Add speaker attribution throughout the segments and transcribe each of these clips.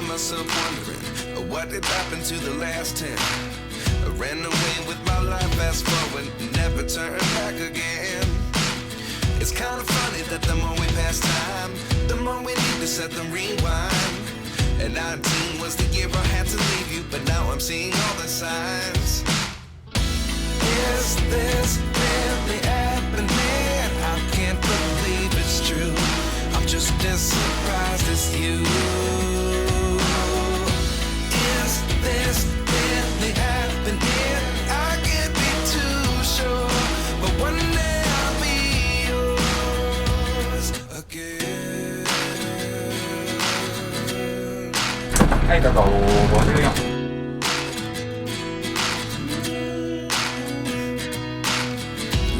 Speaker 1: find myself wondering what did happen to the last 10. I ran away with my life, fast forward, never turn back again. It's kind of funny that the more we pass time, the more we need to set the rewind. And 19 was the year I had to leave you, but now I'm seeing all the signs. Is this really happening? I can't believe it's true. I'm just as surprised as you. Is this really happening? I can't be too sure, but one day I'll be yours again.
Speaker 2: はいどうぞ54。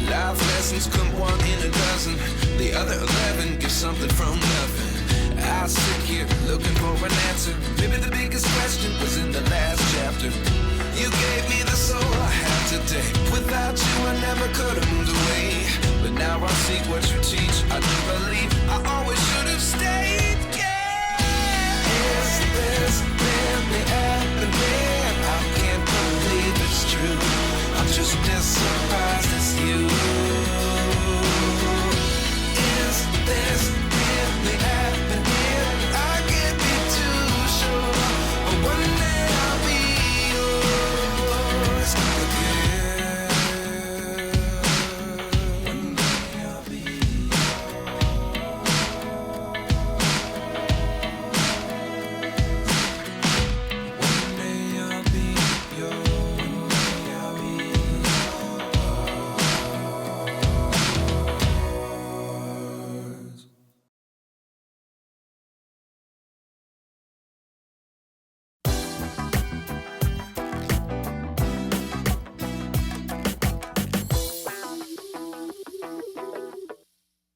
Speaker 1: Life lessons come one in a dozen. The other 11 give something from nothing. I sit here looking for an answer. Maybe the biggest question was in the last chapter. You gave me the soul I have today. Without you I never could have moved away. But now I see what you teach. I do believe I always should have stayed. Yeah. Is this really happening? I can't believe it's true. I'm just as surprised as you. Is this really happening? I can't be too sure, but one day I'll be yours again. One day I'll be One day I'll be yours. I'll be yours.